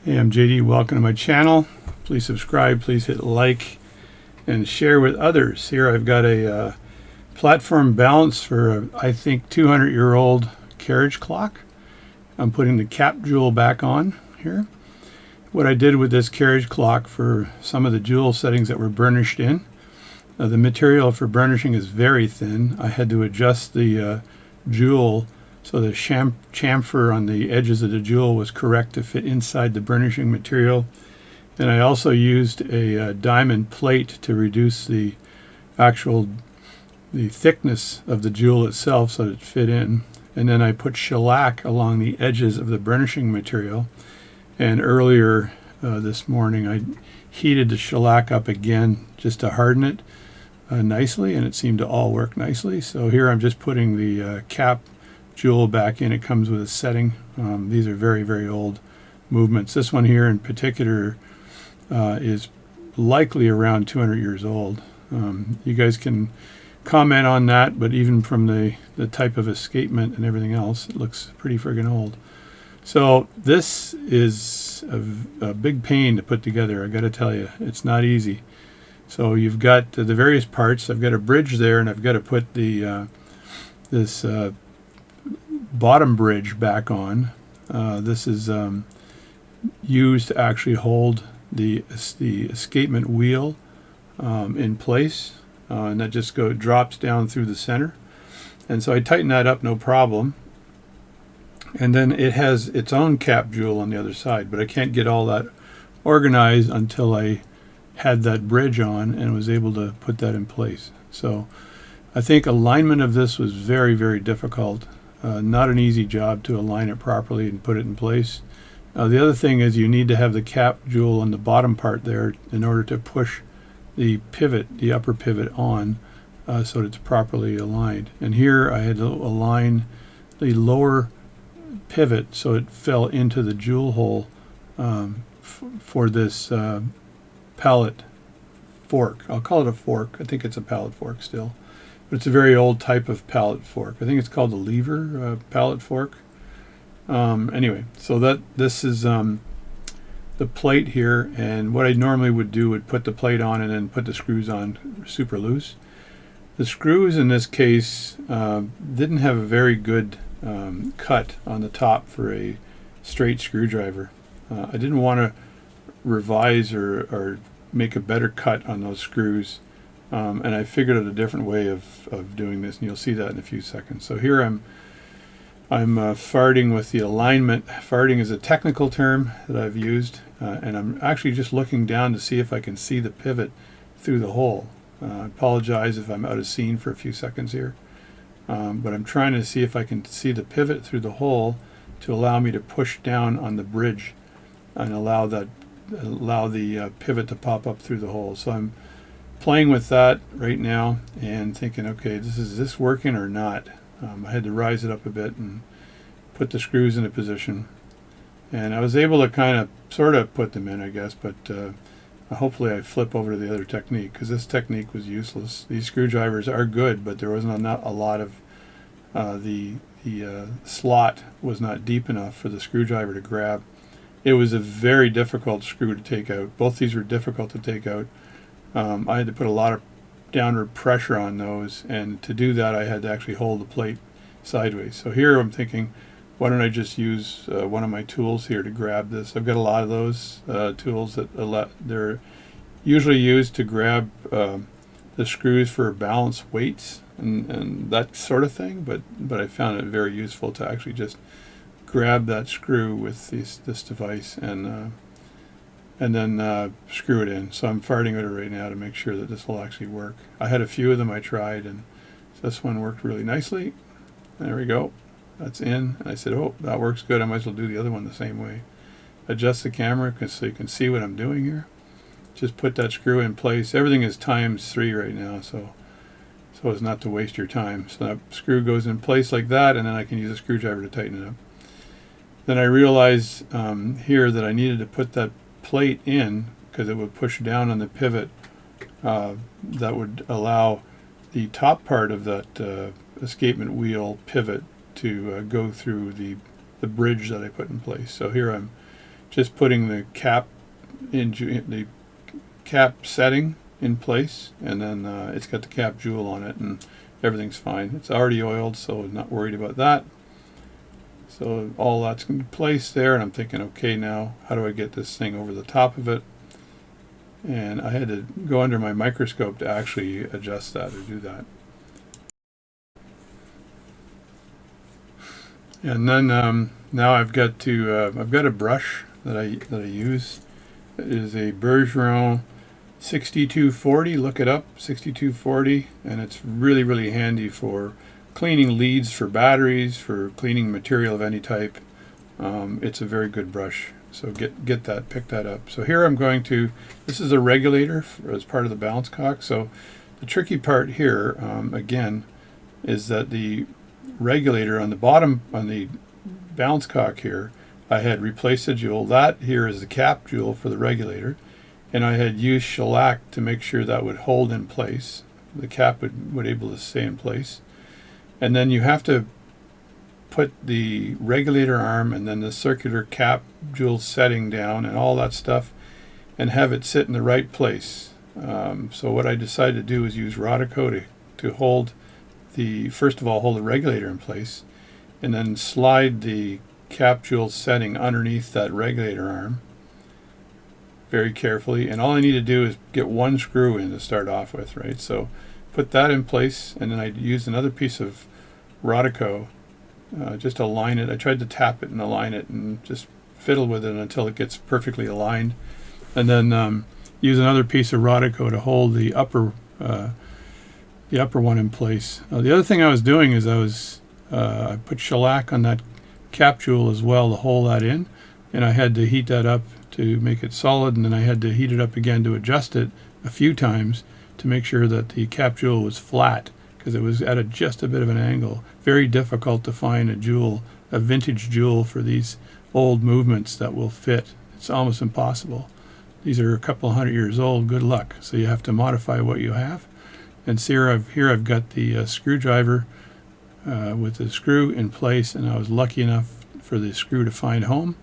Hey, I'm JD. Welcome to my channel. Please subscribe, please hit like, and share with others. Here I've got a platform balance for a, I think, 200-year-old carriage clock. I'm putting the cap jewel back on here. What I did with this carriage clock for some of the jewel settings that were burnished in, the material for burnishing is very thin. I had to adjust the jewel so the chamfer on the edges of the jewel was correct to fit inside the burnishing material. And I also used a diamond plate to reduce the thickness of the jewel itself so that it fit in. And then I put shellac along the edges of the burnishing material. And earlier this morning I heated the shellac up again just to harden it nicely, and it seemed to all work nicely. So here I'm just putting the cap jewel back in. It comes with a setting. These are very, very old movements. This one here in particular is likely around 200 years old. You guys can comment on that, but even from the type of escapement and everything else, it looks pretty friggin' old. So this is a big pain to put together. I got to tell you, it's not easy. So you've got the various parts. I've got a bridge there, and I've got to put the this bottom bridge back on. This is used to actually hold the escapement wheel in place, and that just drops down through the center. And so I tighten that up, no problem. And then it has its own cap jewel on the other side, but I can't get all that organized until I had that bridge on and was able to put that in place. So I think alignment of this was very, very difficult. Not an easy job to align it properly and put it in place. The other thing is you need to have the cap jewel on the bottom part there in order to push the pivot, the upper pivot on, so that it's properly aligned. And here I had to align the lower pivot so it fell into the jewel hole for this pallet fork. I'll call it a fork. I think it's a pallet fork still. But it's a very old type of pallet fork. I think it's called a lever pallet fork. Anyway, so this is the plate here, and what I normally would do would put the plate on and then put the screws on super loose. The screws in this case didn't have a very good cut on the top for a straight screwdriver. I didn't want to revise or make a better cut on those screws. And I figured out a different way of doing this, and you'll see that in a few seconds. So here I'm farting with the alignment. Farting is a technical term that I've used, and I'm actually just looking down to see if I can see the pivot through the hole. I apologize if I'm out of scene for a few seconds here, but I'm trying to see if I can see the pivot through the hole to allow me to push down on the bridge and allow the pivot to pop up through the hole. So I'm playing with that right now and thinking, okay, is this working or not? I had to rise it up a bit and put the screws into position, and I was able to kind of sort of put them in, I guess, but hopefully I flip over to the other technique, because this technique was useless. These screwdrivers are good, but there wasn't a lot of the slot was not deep enough for the screwdriver to grab. It was a very difficult screw to take out. Both these were difficult to take out. I had to put a lot of downward pressure on those, and to do that I had to actually hold the plate sideways. So here I'm thinking, why don't I just use one of my tools here to grab this. I've got a lot of those tools that they're usually used to grab the screws for balance weights and that sort of thing, but I found it very useful to actually just grab that screw with this device and then screw it in. So I'm farting at it right now to make sure that this will actually work. I had a few of them I tried, and this one worked really nicely. There we go. That's in. And I said, oh, that works good. I might as well do the other one the same way. Adjust the camera so you can see what I'm doing here. Just put that screw in place. Everything is _3 right now, so as not to waste your time. So that screw goes in place like that, and then I can use a screwdriver to tighten it up. Then I realized here that I needed to put that plate in because it would push down on the pivot that would allow the top part of that escapement wheel pivot to go through the bridge that I put in place. So here I'm just putting the cap the cap setting in place, and then it's got the cap jewel on it, and everything's fine. It's already oiled, so not worried about that. So all that's in place there, and I'm thinking, okay, now how do I get this thing over the top of it? And I had to go under my microscope to actually adjust that or do that. And then now I've got a brush that I use. It is a Bergeron 6240. Look it up, 6240, and it's really, really handy for cleaning leads for batteries, for cleaning material of any type. It's a very good brush. So get that, pick that up. So here I'm going to, this is a regulator as part of the balance cock. So the tricky part here, again, is that the regulator on the bottom, on the balance cock here, I had replaced the jewel. That here is the cap jewel for the regulator, and I had used shellac to make sure that would hold in place. The cap would able to stay in place. And then you have to put the regulator arm and then the circular cap jewel setting down and all that stuff, and have it sit in the right place. So what I decided to do is use Rodico to hold first of all, hold the regulator in place, and then slide the cap jewel setting underneath that regulator arm very carefully. And all I need to do is get one screw in to start off with, right? So put that in place, and then I used another piece of Rodico just to align it. I tried to tap it and align it and just fiddle with it until it gets perfectly aligned, and then use another piece of Rodico to hold the upper one in place. The other thing I was doing is I put shellac on that cap jewel as well to hold that in, and I had to heat that up to make it solid, and then I had to heat it up again to adjust it a few times to make sure that the cap jewel was flat, because it was at just a bit of an angle. Very difficult to find a vintage jewel for these old movements that will fit. It's almost impossible. These are a couple 100 years old. Good luck. So you have to modify what you have. And so here I've got the screwdriver with the screw in place, and I was lucky enough for the screw to find home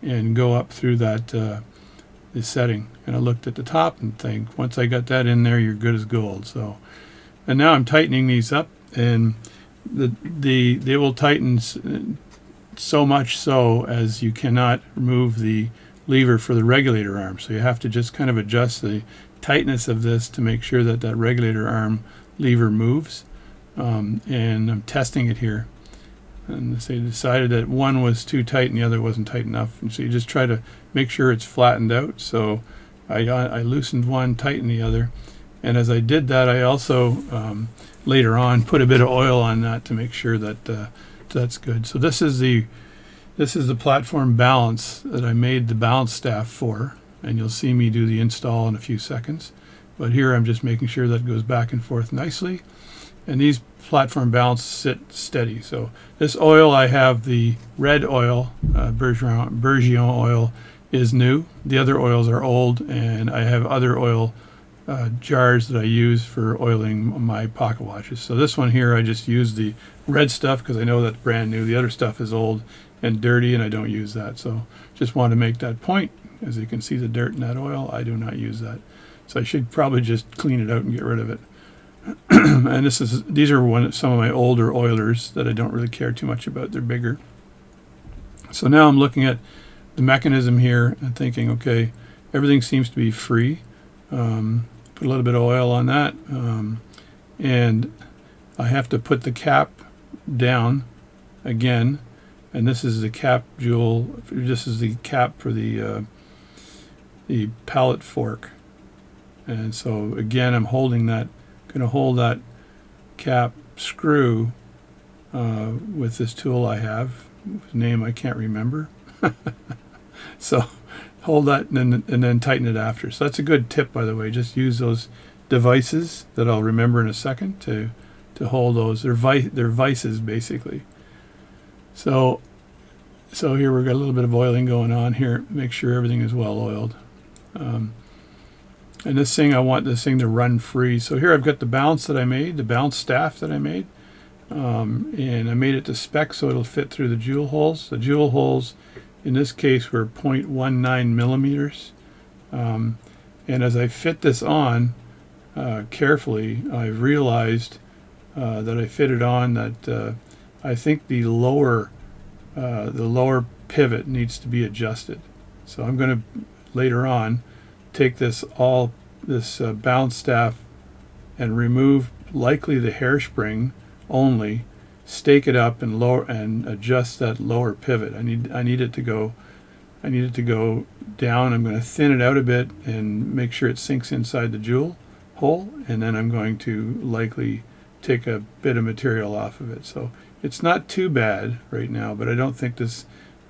and go up through that the setting. And I looked at the top and think, once I got that in there, you're good as gold. So, and now I'm tightening these up, and they will tighten so much so as you cannot remove the lever for the regulator arm. So you have to just kind of adjust the tightness of this to make sure that that regulator arm lever moves. And I'm testing it here, and they decided that one was too tight and the other wasn't tight enough, and so you just try to make sure it's flattened out. So I loosened one, tightened the other, and as I did that, I also later on put a bit of oil on that to make sure that that's good. So this is the platform balance that I made the balance staff for, and you'll see me do the install in a few seconds. But here I'm just making sure that it goes back and forth nicely, and these platform balances sit steady. So this oil, I have the red oil, Bergeron oil, is new. The other oils are old, and I have other oil jars that I use for oiling my pocket watches. So this one here, I just use the red stuff because I know that's brand new. The other stuff is old and dirty, and I don't use that. So just want to make that point. As you can see, the dirt in that oil, I do not use that. So I should probably just clean it out and get rid of it. And these are some of my older oilers that I don't really care too much about. They're bigger. So now I'm looking at the mechanism here and thinking, okay, everything seems to be free. Put a little bit of oil on that, and I have to put the cap down again. And this is the cap jewel. This is the cap for the pallet fork. And so again, I'm holding that. Going to hold that cap screw with this tool I have, whose name I can't remember. So hold that and then tighten it after. So that's a good tip, by the way. Just use those devices that I'll remember in a second to hold those. They're vices, basically. So here we've got a little bit of oiling going on here. Make sure everything is well oiled. And this thing, I want this thing to run free. So here I've got the balance that I made, the balance staff that I made. And I made it to spec so it'll fit through the jewel holes. The jewel holes In this case, we're 0.19 millimeters. And as I fit this on carefully, I realized that I fitted on that I think the lower pivot needs to be adjusted. So I'm going to later on take this balance staff and remove likely the hairspring only, stake it up and lower and adjust that lower pivot. I need it to go down. I'm going to thin it out a bit and make sure it sinks inside the jewel hole, and then I'm going to likely take a bit of material off of it. So it's not too bad right now, but I don't think this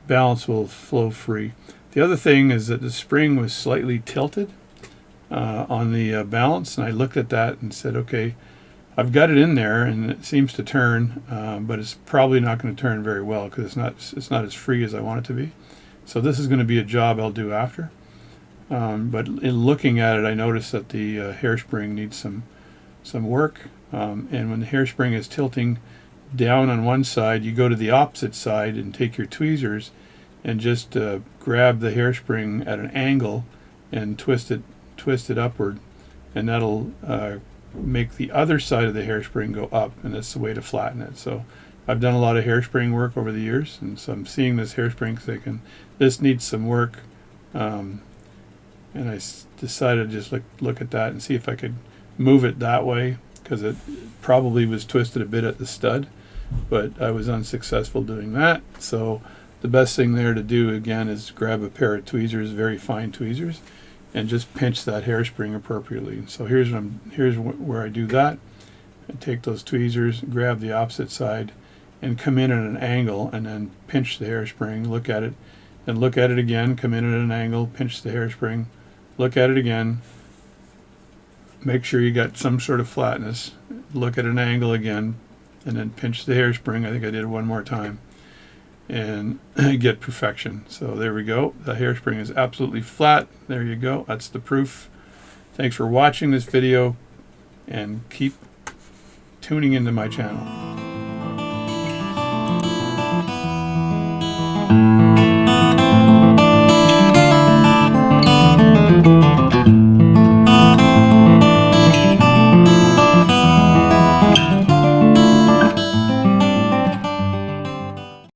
balance will flow free. The other thing is that the spring was slightly tilted on the balance, and I looked at that and said, okay, I've got it in there and it seems to turn, but it's probably not going to turn very well because it's not as free as I want it to be. So this is going to be a job I'll do after. But in looking at it, I noticed that the hairspring needs some work. And when the hairspring is tilting down on one side, you go to the opposite side and take your tweezers and just grab the hairspring at an angle and twist it upward, and that'll make the other side of the hairspring go up, and that's the way to flatten it. So I've done a lot of hairspring work over the years, and so I'm seeing this hairspring thinking this needs some work, and I decided to just look at that and see if I could move it that way, because it probably was twisted a bit at the stud, but I was unsuccessful doing that. So the best thing there to do again is grab a pair of tweezers, very fine tweezers, and just pinch that hairspring appropriately. So here's where I do that. I take those tweezers, grab the opposite side, and come in at an angle, and then pinch the hairspring, look at it, and look at it again, come in at an angle, pinch the hairspring, look at it again, make sure you got some sort of flatness, look at an angle again, and then pinch the hairspring. I think I did it one more time, and get perfection. So there we go. The hairspring is absolutely flat. There you go. That's the proof. Thanks for watching this video, and keep tuning into my channel.